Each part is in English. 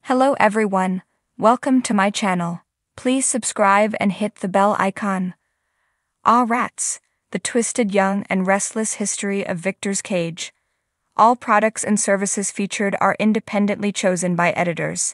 Hello everyone, welcome to my channel. Please subscribe and hit the bell icon. Ah Rats, the twisted young and restless history of Victor's cage. All products and services featured are independently chosen by editors.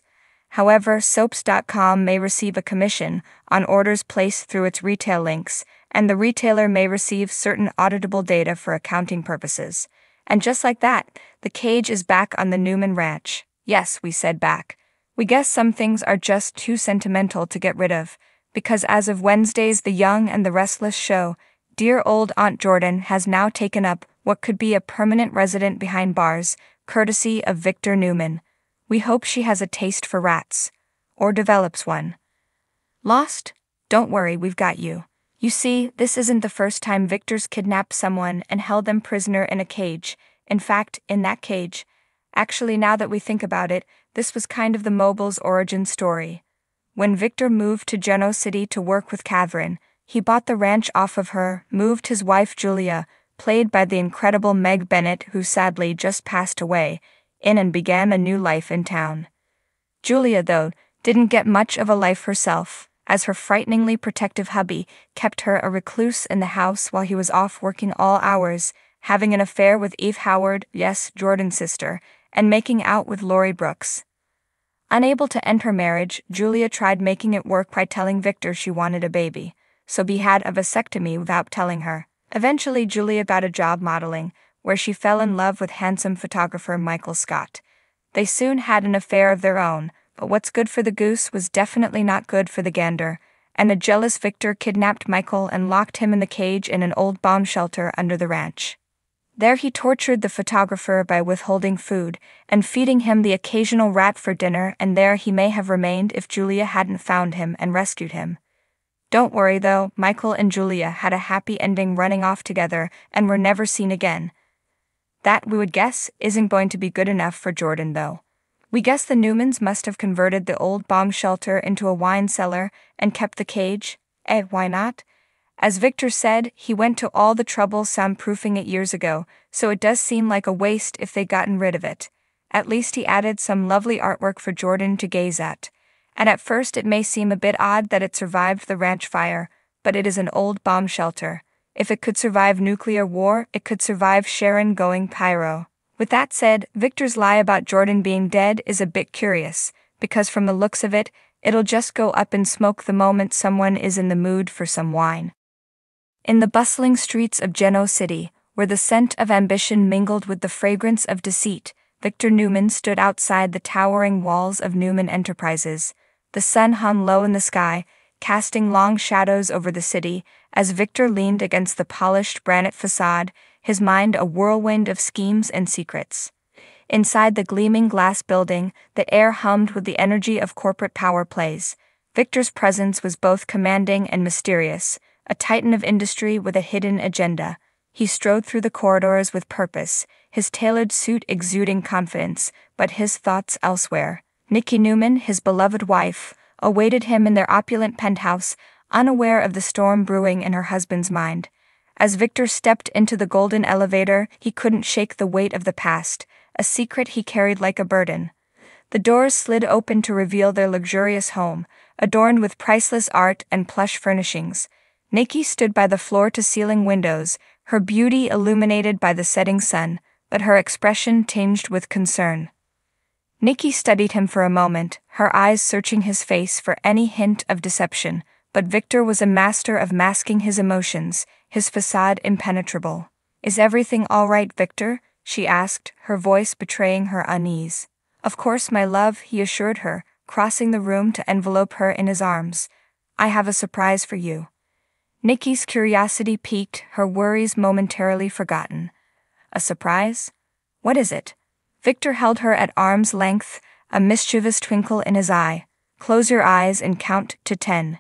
However, soaps.com may receive a commission on orders placed through its retail links, and the retailer may receive certain auditable data for accounting purposes. And just like that, the cage is back on the Newman Ranch. Yes, we said back. We guess some things are just too sentimental to get rid of, because as of Wednesday's The Young and the Restless show, dear old Aunt Jordan has now taken up what could be a permanent resident behind bars, courtesy of Victor Newman. We hope she has a taste for rats. Or develops one. Lost? Don't worry, we've got you. You see, this isn't the first time Victor's kidnapped someone and held them prisoner in a cage. In fact, in that cage. Actually, now that we think about it, this was kind of the mobile's origin story. When Victor moved to Genoa City to work with Catherine, he bought the ranch off of her, moved his wife Julia, played by the incredible Meg Bennett who sadly just passed away, in and began a new life in town. Julia, though, didn't get much of a life herself, as her frighteningly protective hubby kept her a recluse in the house while he was off working all hours, having an affair with Eve Howard, yes, Jordan's sister, and making out with Lori Brooks. Unable to end her marriage, Julia tried making it work by telling Victor she wanted a baby, so he had a vasectomy without telling her. Eventually, Julia got a job modeling, where she fell in love with handsome photographer Michael Scott. They soon had an affair of their own, but what's good for the goose was definitely not good for the gander, and a jealous Victor kidnapped Michael and locked him in the cage in an old bomb shelter under the ranch. There he tortured the photographer by withholding food and feeding him the occasional rat for dinner, and there he may have remained if Julia hadn't found him and rescued him. Don't worry though, Michael and Julia had a happy ending running off together and were never seen again. That, we would guess, isn't going to be good enough for Jordan though. We guess the Newmans must have converted the old bomb shelter into a wine cellar and kept the cage. Why not? As Victor said, he went to all the trouble soundproofing it years ago, so it does seem like a waste if they'd gotten rid of it. At least he added some lovely artwork for Jordan to gaze at. And at first it may seem a bit odd that it survived the ranch fire, but it is an old bomb shelter. If it could survive nuclear war, it could survive Sharon going pyro. With that said, Victor's lie about Jordan being dead is a bit curious, because from the looks of it, it'll just go up in smoke the moment someone is in the mood for some wine. In the bustling streets of Genoa City, where the scent of ambition mingled with the fragrance of deceit, Victor Newman stood outside the towering walls of Newman Enterprises. The sun hung low in the sky, casting long shadows over the city, as Victor leaned against the polished granite facade, his mind a whirlwind of schemes and secrets. Inside the gleaming glass building, the air hummed with the energy of corporate power plays. Victor's presence was both commanding and mysterious, a titan of industry with a hidden agenda. He strode through the corridors with purpose, his tailored suit exuding confidence, but his thoughts elsewhere. Nikki Newman, his beloved wife, awaited him in their opulent penthouse, unaware of the storm brewing in her husband's mind. As Victor stepped into the golden elevator, he couldn't shake the weight of the past, a secret he carried like a burden. The doors slid open to reveal their luxurious home, adorned with priceless art and plush furnishings. Nikki stood by the floor-to-ceiling windows, her beauty illuminated by the setting sun, but her expression tinged with concern. Nikki studied him for a moment, her eyes searching his face for any hint of deception, but Victor was a master of masking his emotions, his facade impenetrable. "Is everything all right, Victor?" she asked, her voice betraying her unease. "Of course, my love," he assured her, crossing the room to envelope her in his arms. "I have a surprise for you." Nikki's curiosity piqued, her worries momentarily forgotten. "A surprise? What is it?" Victor held her at arm's length, a mischievous twinkle in his eye. "Close your eyes and count to 10.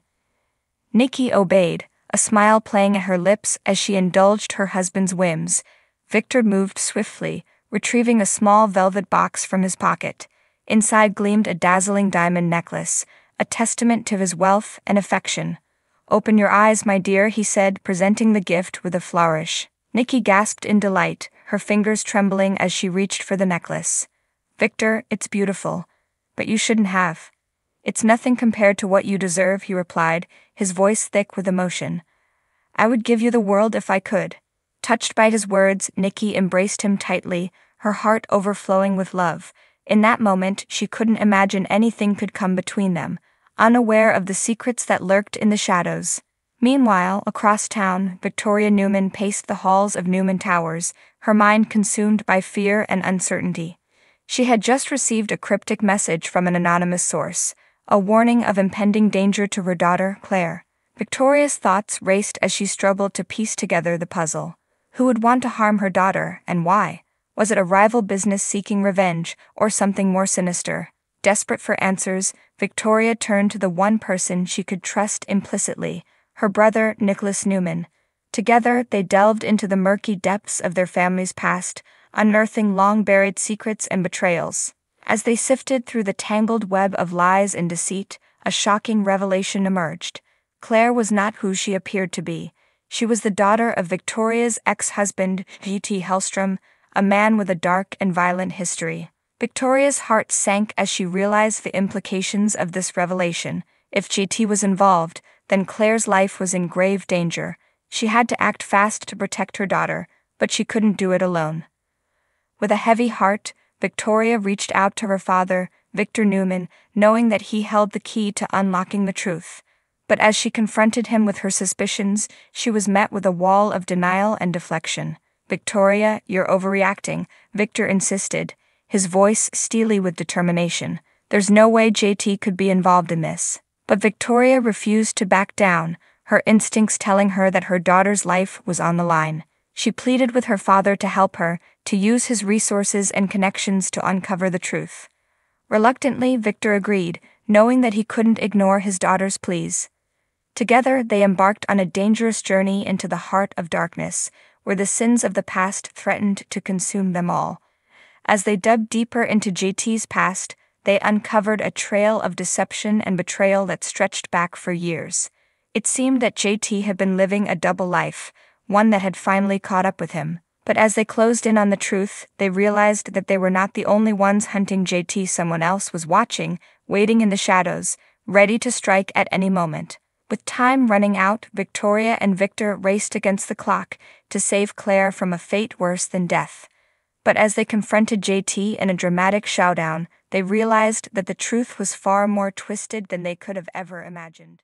Nikki obeyed, a smile playing at her lips as she indulged her husband's whims. Victor moved swiftly, retrieving a small velvet box from his pocket. Inside gleamed a dazzling diamond necklace, a testament to his wealth and affection. "Open your eyes, my dear," he said, presenting the gift with a flourish. Nikki gasped in delight, her fingers trembling as she reached for the necklace. "Victor, it's beautiful." But you shouldn't have. It's nothing compared to what you deserve, he replied, his voice thick with emotion. I would give you the world if I could. Touched by his words, Nikki embraced him tightly, her heart overflowing with love. In that moment, she couldn't imagine anything could come between them, unaware of the secrets that lurked in the shadows. Meanwhile, across town, Victoria Newman paced the halls of Newman Towers, her mind consumed by fear and uncertainty. She had just received a cryptic message from an anonymous source, a warning of impending danger to her daughter, Claire. Victoria's thoughts raced as she struggled to piece together the puzzle. Who would want to harm her daughter, and why? Was it a rival business seeking revenge, or something more sinister? Desperate for answers, Victoria turned to the one person she could trust implicitly, her brother, Nicholas Newman. Together, they delved into the murky depths of their family's past, unearthing long-buried secrets and betrayals. As they sifted through the tangled web of lies and deceit, a shocking revelation emerged. Claire was not who she appeared to be. She was the daughter of Victoria's ex-husband, G.T. Hellstrom, a man with a dark and violent history. Victoria's heart sank as she realized the implications of this revelation. If G.T. was involved, then Claire's life was in grave danger. She had to act fast to protect her daughter, but she couldn't do it alone. With a heavy heart, Victoria reached out to her father, Victor Newman, knowing that he held the key to unlocking the truth. But as she confronted him with her suspicions, she was met with a wall of denial and deflection. Victoria, you're overreacting, Victor insisted, his voice steely with determination. There's no way JT could be involved in this. But Victoria refused to back down, her instincts telling her that her daughter's life was on the line. She pleaded with her father to help her, to use his resources and connections to uncover the truth. Reluctantly, Victor agreed, knowing that he couldn't ignore his daughter's pleas. Together, they embarked on a dangerous journey into the heart of darkness, where the sins of the past threatened to consume them all. As they dug deeper into JT's past, they uncovered a trail of deception and betrayal that stretched back for years. It seemed that JT had been living a double life, one that had finally caught up with him. But as they closed in on the truth, they realized that they were not the only ones hunting JT. Someone else was watching, waiting in the shadows, ready to strike at any moment. With time running out, Victoria and Victor raced against the clock to save Claire from a fate worse than death. But as they confronted JT in a dramatic showdown, they realized that the truth was far more twisted than they could have ever imagined.